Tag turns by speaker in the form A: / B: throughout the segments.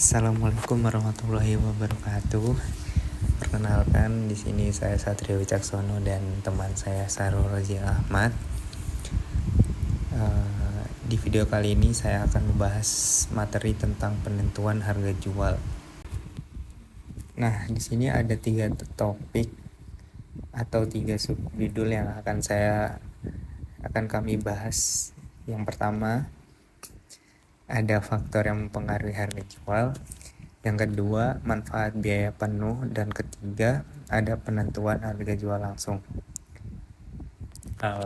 A: Assalamualaikum warahmatullahi wabarakatuh. Perkenalkan, di sini saya Satrio Wicaksono dan teman saya Sarul Rozi Ahmad. Di video kali ini saya akan membahas materi tentang penentuan harga jual. Nah, di sini ada 3 topik atau 3 subjudul yang akan kami bahas. Yang pertama, ada faktor yang mempengaruhi harga jual. Yang kedua, manfaat biaya penuh. Dan ketiga, ada penentuan harga jual langsung.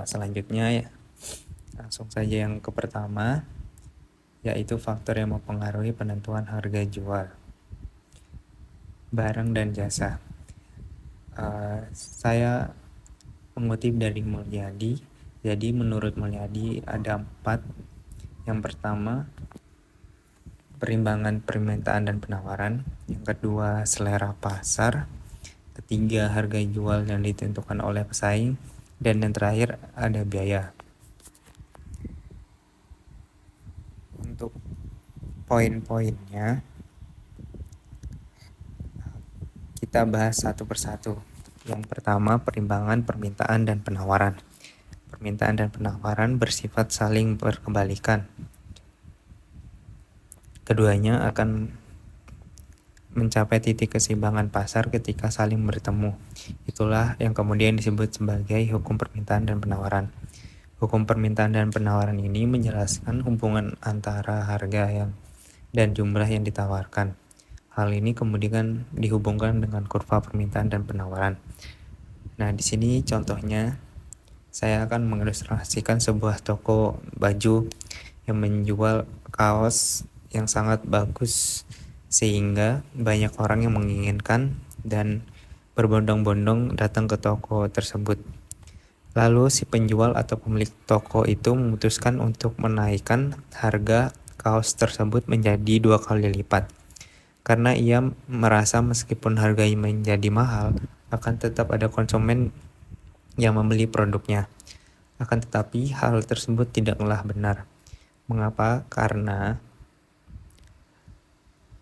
A: Selanjutnya ya, langsung saja yang ke pertama, yaitu faktor yang mempengaruhi penentuan harga jual. Barang dan jasa. Saya mengutip dari Mulyadi. Jadi menurut Mulyadi ada 4. Yang pertama, perimbangan permintaan dan penawaran. Yang kedua, selera pasar. Ketiga, harga jual yang ditentukan oleh pesaing. Dan yang terakhir, ada biaya. Untuk poin-poinnya, kita bahas satu persatu. Yang pertama, perimbangan permintaan dan penawaran. Permintaan dan penawaran bersifat saling berkebalikan. Keduanya akan mencapai titik keseimbangan pasar ketika saling bertemu. Itulah yang kemudian disebut sebagai hukum permintaan dan penawaran. Hukum permintaan dan penawaran ini menjelaskan hubungan antara harga dan jumlah yang ditawarkan. Hal ini kemudian dihubungkan dengan kurva permintaan dan penawaran. Nah, di sini contohnya saya akan mengilustrasikan sebuah toko baju yang menjual kaos yang sangat bagus sehingga banyak orang yang menginginkan dan berbondong-bondong datang ke toko tersebut. Lalu si penjual atau pemilik toko itu memutuskan untuk menaikkan harga kaos tersebut menjadi 2 kali lipat. Karena ia merasa meskipun harganya menjadi mahal, akan tetap ada konsumen yang membeli produknya. Akan tetapi hal tersebut tidaklah benar. Mengapa? Karena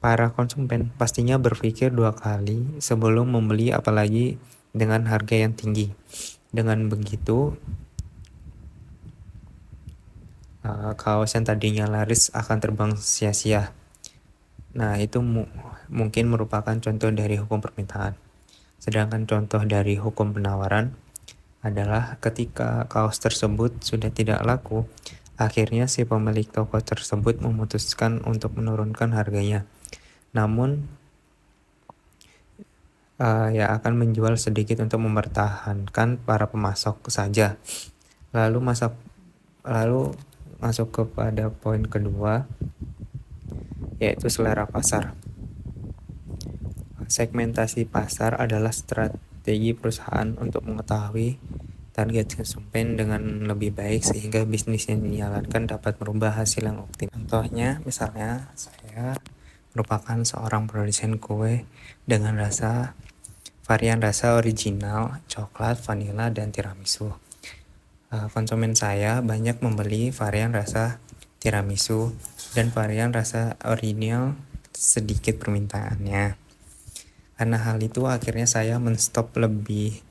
A: para konsumen pastinya berpikir 2 kali sebelum membeli, apalagi dengan harga yang tinggi. Dengan begitu, kaos yang tadinya laris akan terbang sia-sia. Nah, itu mungkin merupakan contoh dari hukum permintaan. Sedangkan contoh dari hukum penawaran adalah ketika kaos tersebut sudah tidak laku, akhirnya si pemilik toko tersebut memutuskan untuk menurunkan harganya. Namun akan menjual sedikit untuk mempertahankan para pemasok saja. Lalu masuk kepada poin kedua, yaitu selera pasar. Segmentasi pasar adalah strategi perusahaan untuk mengetahui target konsumen dengan lebih baik sehingga bisnis yang dijalankan dapat merubah hasil yang optimal. Contohnya, misalnya saya merupakan seorang produsen kue dengan varian rasa original, coklat, vanila, dan tiramisu. Konsumen saya banyak membeli varian rasa tiramisu dan varian rasa original sedikit permintaannya. Karena hal itu akhirnya saya menstok lebih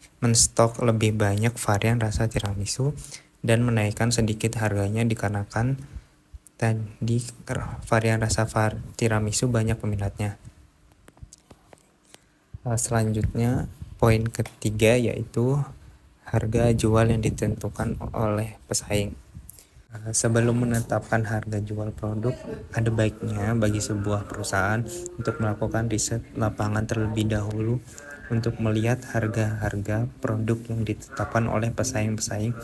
A: banyak varian rasa tiramisu dan menaikkan sedikit harganya dikarenakan tadi varian rasa tiramisu banyak peminatnya. Selanjutnya, poin ketiga yaitu harga jual yang ditentukan oleh pesaing. Sebelum menetapkan harga jual produk, ada baiknya bagi sebuah perusahaan untuk melakukan riset lapangan terlebih dahulu untuk melihat harga-harga produk yang ditetapkan oleh pesaing-pesaing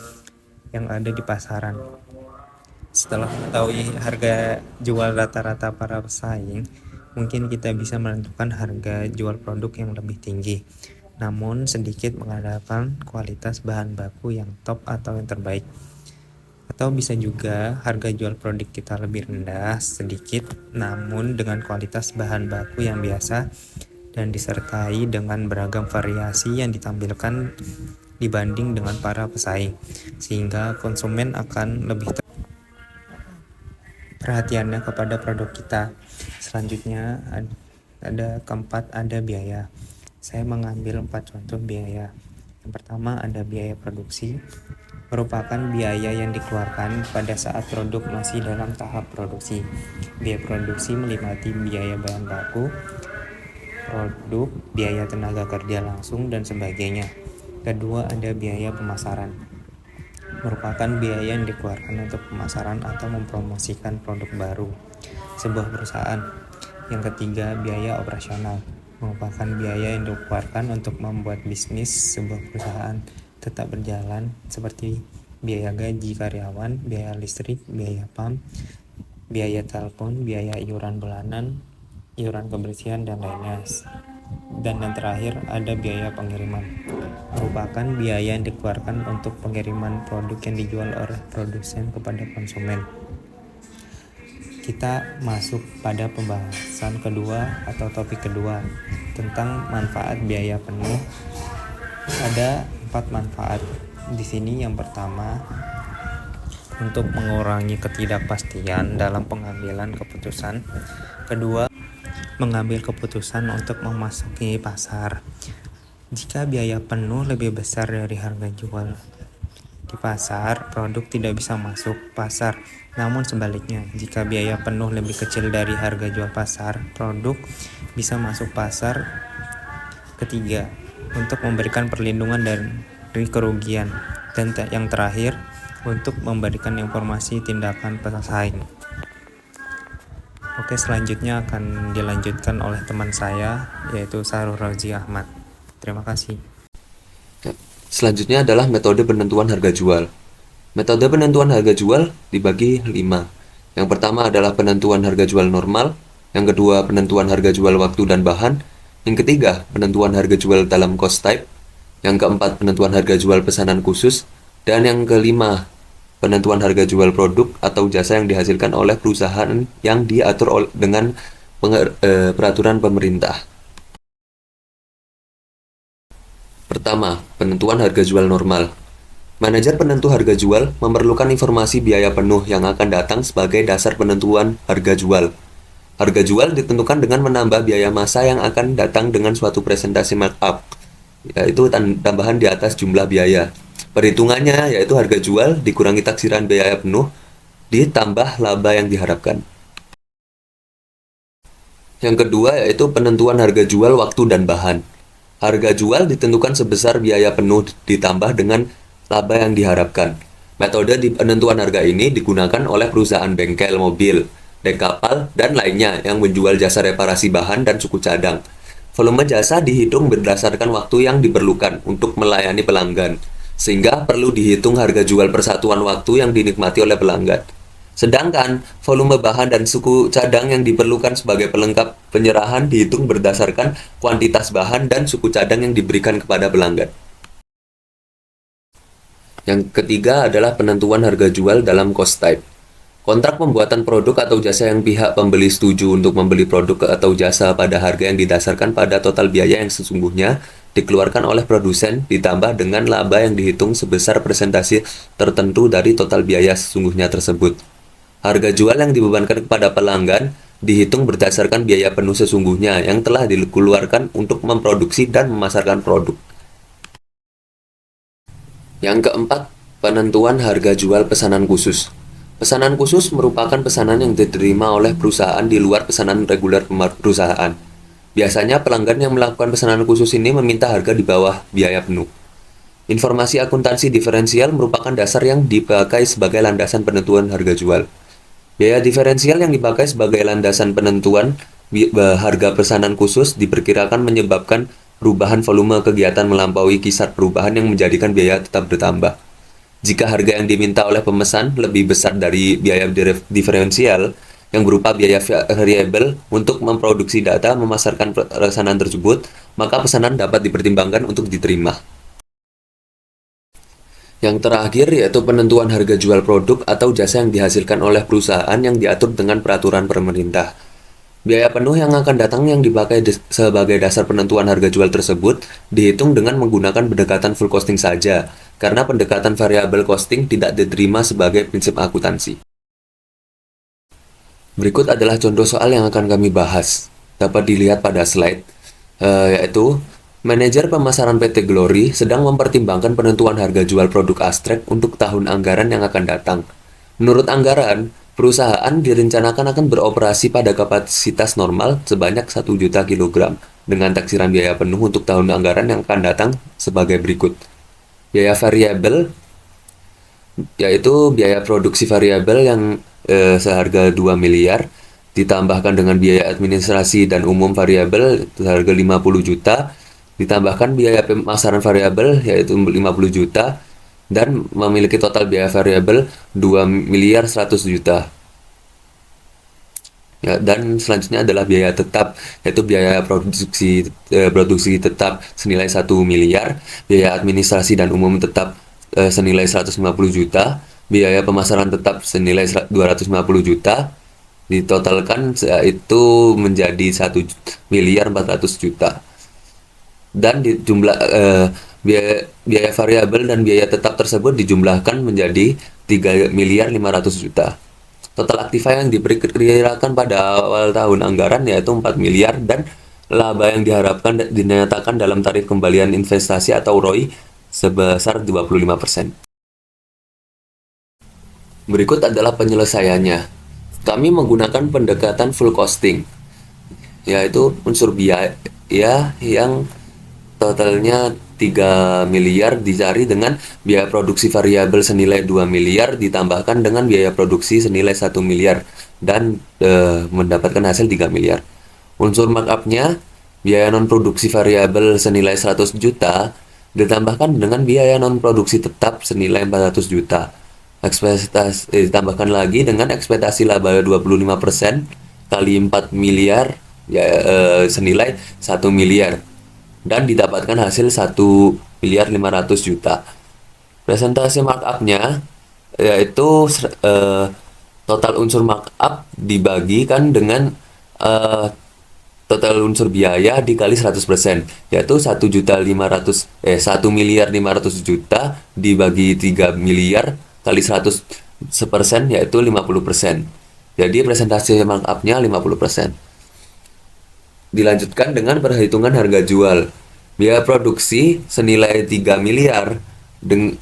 A: yang ada di pasaran. Setelah mengetahui harga jual rata-rata para pesaing, mungkin kita bisa menentukan harga jual produk yang lebih tinggi, namun sedikit mengandalkan kualitas bahan baku yang top atau yang terbaik. Atau bisa juga harga jual produk kita lebih rendah sedikit, namun dengan kualitas bahan baku yang biasa dan disertai dengan beragam variasi yang ditampilkan dibanding dengan para pesaing, sehingga konsumen akan lebih perhatiannya kepada produk kita. Selanjutnya ada keempat, ada biaya. Saya mengambil 4 contoh biaya. Yang pertama ada biaya produksi, merupakan biaya yang dikeluarkan pada saat produk masih dalam tahap produksi. Biaya produksi meliputi biaya bahan baku, produk, biaya tenaga kerja langsung, dan sebagainya. Kedua ada biaya pemasaran, merupakan biaya yang dikeluarkan untuk pemasaran atau mempromosikan produk baru sebuah perusahaan. Yang ketiga, biaya operasional, merupakan biaya yang dikeluarkan untuk membuat bisnis sebuah perusahaan tetap berjalan, seperti biaya gaji karyawan, biaya listrik, biaya PAM, biaya telepon, biaya iuran bulanan, iuran kebersihan, dan lainnya. Dan yang terakhir ada biaya pengiriman, merupakan biaya yang dikeluarkan untuk pengiriman produk yang dijual oleh produsen kepada konsumen. Kita masuk pada pembahasan kedua atau topik kedua tentang manfaat biaya penuh. Ada 4 manfaat di sini. Yang pertama, untuk mengurangi ketidakpastian dalam pengambilan keputusan. Kedua, mengambil keputusan untuk memasuki pasar. Jika biaya penuh lebih besar dari harga jual di pasar, produk tidak bisa masuk pasar. Namun sebaliknya, jika biaya penuh lebih kecil dari harga jual pasar, produk bisa masuk pasar. Ketiga, untuk memberikan perlindungan dari kerugian. Dan yang terakhir, untuk memberikan informasi tindakan pesaing. Oke, selanjutnya akan dilanjutkan oleh teman saya, yaitu Sarul Rozi Ahmad. Terima kasih.
B: Selanjutnya adalah metode penentuan harga jual. Metode penentuan harga jual dibagi 5. Yang pertama adalah penentuan harga jual normal, yang kedua penentuan harga jual waktu dan bahan, yang ketiga penentuan harga jual dalam cost type, yang keempat penentuan harga jual pesanan khusus, dan yang kelima penentuan harga jual produk atau jasa yang dihasilkan oleh perusahaan yang diatur dengan peraturan pemerintah. Pertama, penentuan harga jual normal. Manajer penentu harga jual memerlukan informasi biaya penuh yang akan datang sebagai dasar penentuan harga jual. Harga jual ditentukan dengan menambah biaya massa yang akan datang dengan suatu presentasi markup, yaitu tambahan di atas jumlah biaya. Perhitungannya yaitu harga jual dikurangi taksiran biaya penuh ditambah laba yang diharapkan. Yang kedua yaitu penentuan harga jual waktu dan bahan. Harga jual ditentukan sebesar biaya penuh ditambah dengan laba yang diharapkan. Metode di penentuan harga ini digunakan oleh perusahaan bengkel mobil, dek kapal, dan lainnya yang menjual jasa reparasi bahan dan suku cadang. Volume jasa dihitung berdasarkan waktu yang diperlukan untuk melayani pelanggan, sehingga perlu dihitung harga jual persatuan waktu yang dinikmati oleh pelanggan. Sedangkan volume bahan dan suku cadang yang diperlukan sebagai pelengkap penyerahan dihitung berdasarkan kuantitas bahan dan suku cadang yang diberikan kepada pelanggan. Yang ketiga adalah penentuan harga jual dalam cost type. Kontrak pembuatan produk atau jasa yang pihak pembeli setuju untuk membeli produk atau jasa pada harga yang didasarkan pada total biaya yang sesungguhnya dikeluarkan oleh produsen ditambah dengan laba yang dihitung sebesar persentase tertentu dari total biaya sesungguhnya tersebut. Harga jual yang dibebankan kepada pelanggan dihitung berdasarkan biaya penuh sesungguhnya yang telah dikeluarkan untuk memproduksi dan memasarkan produk. Yang keempat, penentuan harga jual pesanan khusus. Pesanan khusus merupakan pesanan yang diterima oleh perusahaan di luar pesanan reguler perusahaan. Biasanya pelanggan yang melakukan pesanan khusus ini meminta harga di bawah biaya penuh. Informasi akuntansi diferensial merupakan dasar yang dipakai sebagai landasan penentuan harga jual. Biaya diferensial yang dipakai sebagai landasan penentuan harga pesanan khusus diperkirakan menyebabkan perubahan volume kegiatan melampaui kisar perubahan yang menjadikan biaya tetap bertambah. Jika harga yang diminta oleh pemesan lebih besar dari biaya diferensial yang berupa biaya variabel untuk memproduksi data memasarkan pesanan tersebut, maka pesanan dapat dipertimbangkan untuk diterima. Yang terakhir yaitu penentuan harga jual produk atau jasa yang dihasilkan oleh perusahaan yang diatur dengan peraturan pemerintah. Biaya penuh yang akan datang yang dipakai sebagai dasar penentuan harga jual tersebut dihitung dengan menggunakan pendekatan full costing saja, karena pendekatan variable costing tidak diterima sebagai prinsip akuntansi. Berikut adalah contoh soal yang akan kami bahas. Dapat dilihat pada slide, yaitu manajer pemasaran PT Glory sedang mempertimbangkan penentuan harga jual produk Astrek untuk tahun anggaran yang akan datang. Menurut anggaran, perusahaan direncanakan akan beroperasi pada kapasitas normal sebanyak 1 juta kilogram dengan taksiran biaya penuh untuk tahun anggaran yang akan datang sebagai berikut. Biaya variabel yaitu biaya produksi variabel yang seharga 2 miliar ditambahkan dengan biaya administrasi dan umum variabel seharga 50 juta, ditambahkan biaya pemasaran variabel yaitu 50 juta, dan memiliki total biaya variabel 2 miliar 100 juta. Ya, dan selanjutnya adalah biaya tetap, yaitu biaya produksi tetap senilai 1 miliar, biaya administrasi dan umum tetap senilai 150 juta, biaya pemasaran tetap senilai 250 juta, ditotalkan itu menjadi 1 miliar 400 juta. Dan biaya variabel dan biaya tetap tersebut dijumlahkan menjadi 3 miliar 500 juta. Total aktiva yang diperkirakan pada awal tahun anggaran yaitu 4 miliar dan laba yang diharapkan dinyatakan dalam tarif kembalian investasi atau ROI sebesar 25%. Berikut adalah penyelesaiannya. Kami menggunakan pendekatan full costing, yaitu unsur biaya yang totalnya 3 miliar dicari dengan biaya produksi variabel senilai 2 miliar ditambahkan dengan biaya produksi senilai 1 miliar dan mendapatkan hasil 3 miliar. Unsur markup-nya, biaya non-produksi variabel senilai 100 juta ditambahkan dengan biaya non-produksi tetap senilai 400 juta. Ditambahkan lagi dengan ekspektasi laba 25% kali 4 miliar senilai 1 miliar dan didapatkan hasil 1 miliar 500 juta. Presentasi markup-nya yaitu total unsur markup dibagikan dengan total unsur biaya dikali 100%, yaitu 1 miliar 500 juta dibagi 3 miliar kali 100% yaitu 50%. Jadi presentasi markup-nya 50%. Dilanjutkan dengan perhitungan harga jual. Biaya produksi senilai 3 miliar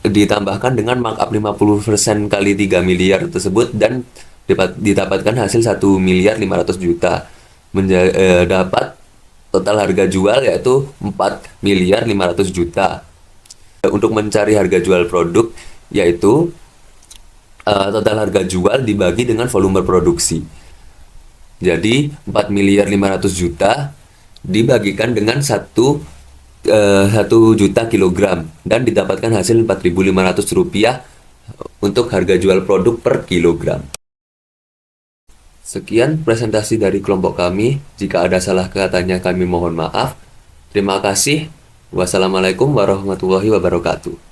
B: ditambahkan dengan markup 50% kali 3 miliar tersebut dan didapatkan hasil 1 miliar 500 juta. Dapat total harga jual yaitu 4 miliar 500 juta. Untuk mencari harga jual produk yaitu total harga jual dibagi dengan volume produksi. Jadi 4 miliar 500 juta dibagikan dengan 1 juta kilogram dan didapatkan hasil 4.500 rupiah untuk harga jual produk per kilogram. Sekian presentasi dari kelompok kami. Jika ada salah katanya kami mohon maaf. Terima kasih. Wassalamualaikum warahmatullahi wabarakatuh.